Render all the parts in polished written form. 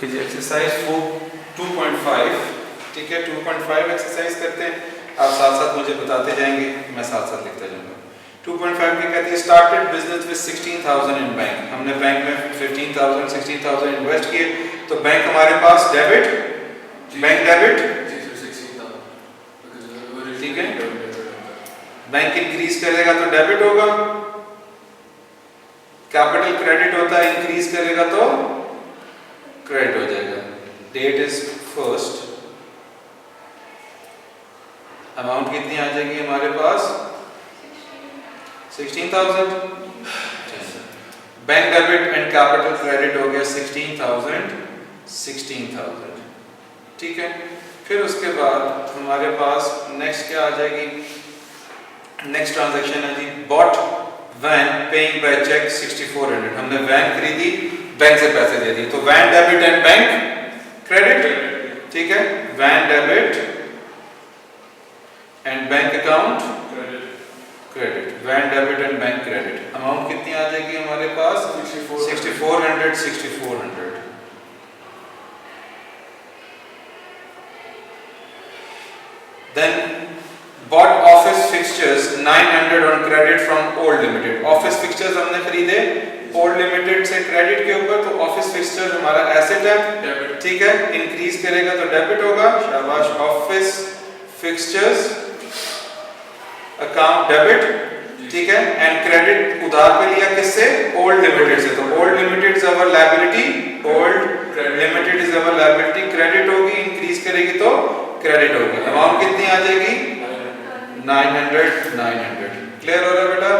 Okay जी, exercise 2.5, ठीक है, 2.5 exercise करते हैं। आप साथ साथ मुझे बताते जाएंगे, मैं साथ साथ लिखता जाऊंगा। 2.5 क्या कहती है? Started business with 16,000 in bank. हमने बैंक में 16,000 इन्वेस्ट किए, तो बैंक हमारे पास डेबिट, बैंक डेबिट, ठीक है। बैंक इंक्रीज करेगा तो डेबिट होगा, कैपिटल क्रेडिट होता है, इंक्रीज करेगा तो क्रेडिट हो जाएगा। डेट इज फर्स्ट, अमाउंट कितनी आ जाएगी हमारे पास? 16,000। Bank debit and capital credit हो गया 16,000, ठीक है। फिर उसके बाद हमारे पास नेक्स्ट क्या आ जाएगी? नेक्स्ट ट्रांजैक्शन है जी, bought one paying by cheque 6400। हमने वैन खरीदी, बैंक से पैसे दे दिए, तो van debit and bank credit, ठीक है। Van debit and bank account credit, van debit and bank credit. Amount कितनी आ जाएगी हमारे पास? 6400। Then bought office fixtures 900 on credit from old limited. office fixtures हमने खरीदे old limited से credit के ऊपर, तो office fixture हमारा asset है, ठीक है। increase करेगा तो debit होगा, शाबाश। office fixtures account debit, ठीक है। and credit उधार पे लिया किससे? old limited से, तो old limited is our liability, old limited is our liability, credit होगी, increase करेगी तो क्रेडिट होगी। अमाउंट कितनी आ जाएगी? 900। क्लियर हो रहा है बेटा?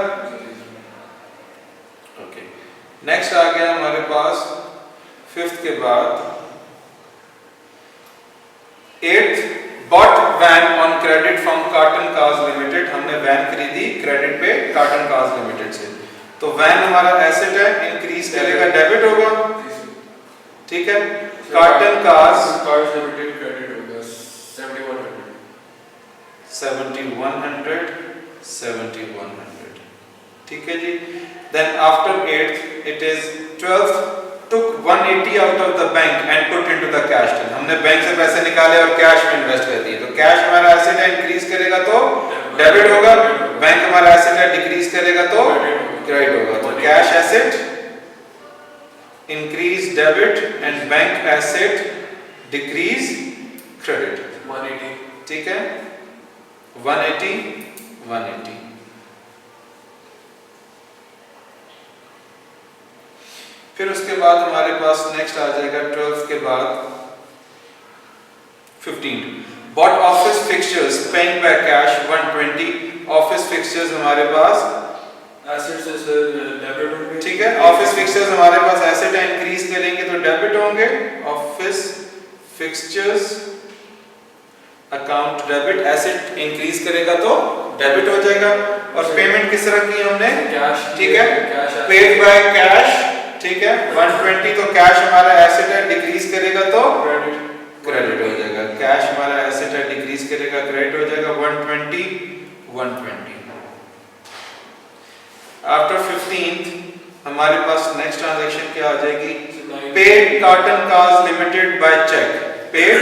ओके, नेक्स्ट आ गया हमारे पास फिफ्थ के बाद 8th, bought van on credit from Carton Cars Limited. हमने वैन खरीदी क्रेडिट पे कार्टन कार्स लिमिटेड से, तो वैन हमारा एसेट है, इंक्रीज करेगा डेबिट होगा, ठीक है। कार्टन कार्स लिमिटेड क्रेडिट होगा 7100, ठीक है जी। Then after 8th it is 12th, took 180 out of the bank and put into the cash till। हमने बैंक से पैसे निकाले और कैश में इन्वेस्ट कर दिए, तो कैश हमारा एसेट है, इंक्रीज करेगा तो डेबिट होगा, बैंक हमारा एसेट है, डिक्रीज करेगा तो क्रेडिट होगा। तो cash asset increase debit and bank asset decrease credit. 180, ठीक है। 180। फिर उसके बाद हमारे पास नेक्स्ट आ जाएगा 12th के बाद 15, bought office fixtures paying by cash 120। Office fixtures हमारे पास एसेट्स है सर, डेबिट होंगे, ठीक है। ऑफिस फिक्सचर्स हमारे पास एसेट है, इंक्रीज करेंगे तो डेबिट होंगे। Office fixtures account debit, asset increase करेगा तो डेबिट हो जाएगा। और पेमेंट किस तरह की हमने? कैश, ठीक है, पेड बाय कैश, ठीक है। 120 तो कैश हमारा एसेट है, डिक्रीज करेगा तो क्रेडिट हो जाएगा। कैश हमारा एसेट है, डिक्रीज करेगा क्रेडिट हो जाएगा। 120। आफ्टर 15th हमारे पास नेक्स्ट ट्रांजैक्शन क्या आ जाएगी? Paid Carton Cars Limited by cheque. Paid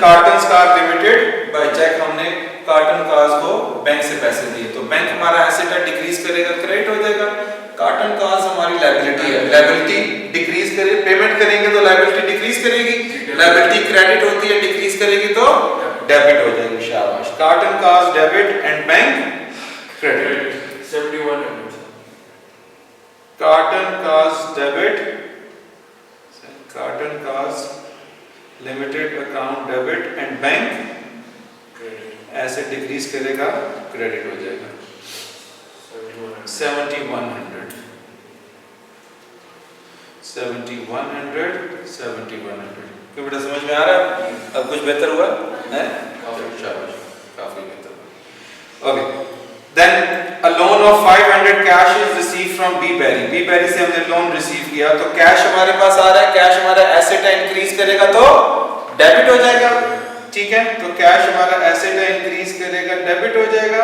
Carton Cars Limited by cheque, हमने कार्टन कार्स को बैंक से पैसे दिए, तो बैंक हमारा एसेट है, डिक्रीज करेगा क्रेडिट हो जाएगा। कार्टन कार्स हमारी लायबिलिटी है, लायबिलिटी डिक्रीज करे, पेमेंट करेंगे तो लायबिलिटी डिक्रीज करेगी, लायबिलिटी क्रेडिट होती है, डिक्रीज करेगी तो डेबिट हो जाएगी, शाबाश। Carton cars debit and bank credit. 7100। Carton cars debit, carton Cars limited account debit and bank credit, asset decrease करेगा क्रेडिट हो जाएगा। 7100। क्यों बेटा, समझ में आ रहा है? अब कुछ बेहतर हुआ है? काफी बेहतर। Okay, then a loan of 500 cash is received from B Berry। B Berry से हमने लोन रिसीव किया, तो कैश हमारे पास आ रहा है, कैश हमारा एसेट है, इंक्रीज करेगा तो डेबिट हो जाएगा, ठीक है। तो कैश हमारा एसेट है, इंक्रीज करेगा डेबिट हो जाएगा,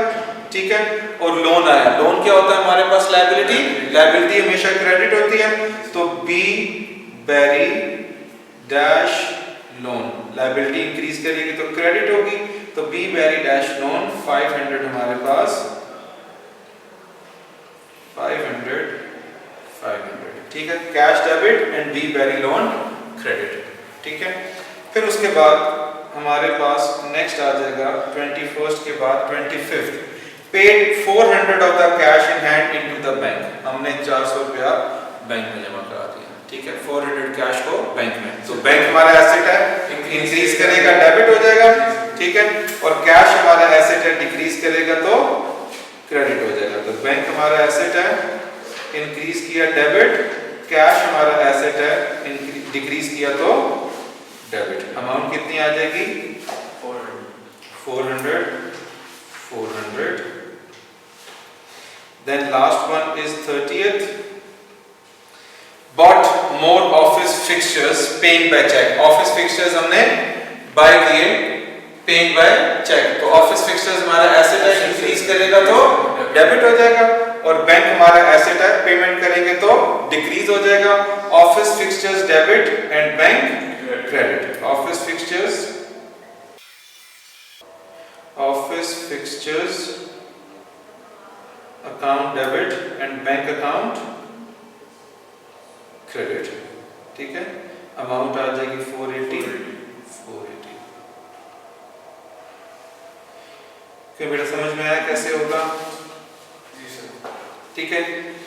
ठीक है। और लोन आया, लोन क्या होता है हमारे पास? लायबिलिटी, लायबिलिटी हमेशा क्रेडिट होती है, तो B Berry dash loan, liability increase करेगी तो क्रेडिट होगी, तो बी बेरी डैश लोन 500 हमारे पास 500, ठीक है, cash debit and B Berry loan credit, ठीक है। फिर उसके बाद हमारे पास नेक्स्ट आ जाएगा 21st के बाद 25th, paid 400 of the cash in hand into the bank, हमने 400 रुपया बैंक में जमा करा दिया, ठीक है, 400 कैश को बैंक में, तो बैंक हमारा एसेट है, इंक्रीज करेगा डेबिट हो जाएगा, ठीक है, और कैश हमारा एसेट है, डिक्रीज करेगा तो क्रेडिट हो जाएगा, तो बैंक हमारा एसेट है, इंक्रीज किया डेबिट, कैश हमारा एसेट है, डिक्रीज किया तो डेबिट, अमाउंट कितनी आ जाएगी 400, then last one is 30th, bought more office fixtures paying by check, office fixtures हमने बाय किए paying by check, तो office fixtures हमारा एसेट है, इंक्रीज करेगा तो डेबिट हो जाएगा, और बैंक हमारा एसेट है, पेमेंट करेंगे तो डिक्रीज हो जाएगा, office fixtures debit and bank credit, office fixtures account debit and bank account credit, ठीक है, अमाउंट आ जाएगी 480। क्या बेटा समझ में आया कैसे होगा? ठीक है,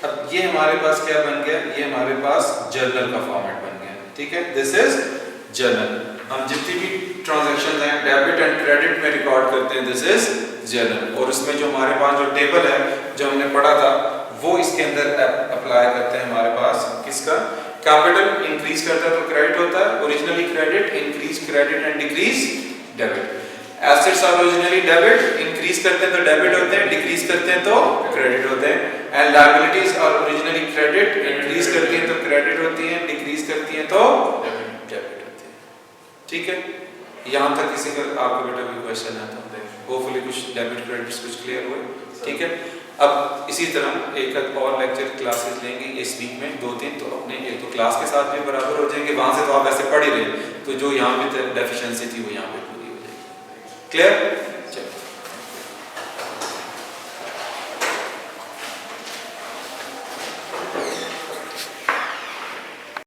अब ये हमारे पास क्या बन गया, ये हमारे पास जर्नल का फॉर्मेट बन गया, ठीक है, दिस इज जर्नल, हम जितनी भी ट्रांजैक्शन हैं डेबिट एंड क्रेडिट में रिकॉर्ड करते हैं, दिस इज जर्नल, और इसमें जो हमारे पास जो टेबल है जो हमने पढ़ा था वो इसके अंदर अप्लाई करते हैं, हमारे पास किसका, कैपिटल इंक्रीज करता है तो क्रेडिट होता है, originally credit, increase credit and decrease debit, assets are originally debit, increase करते हैं तो डेबिट होते हैं, डिक्रीज करते हैं तो क्रेडिट होते हैं, and liabilities are originally credit, increase करती हैं तो क्रेडिट होती हैं, डिक्रीज करती हैं तो डेबिट होती है, ठीक है। यहाँ तक किसी का आपका बेटा कोई क्वेश्चन है तो होपफुली कुछ डेबिट क्रेडिट्स कुछ क्लियर हुए, ठीक है। अब इसी तरह एक और लेक्चर क्लासेस लेंगे इस वीक में 2-3, तो अपने एक तो क्लास के साथ भी बराबर हो जाएंगे, वहां से तो आप वैसे पढ़ ही रहे, तो जो यहाँ पे डेफिशिएंसी थी वो यहाँ पे पूरी हो जाएगी, क्लियर, चलो।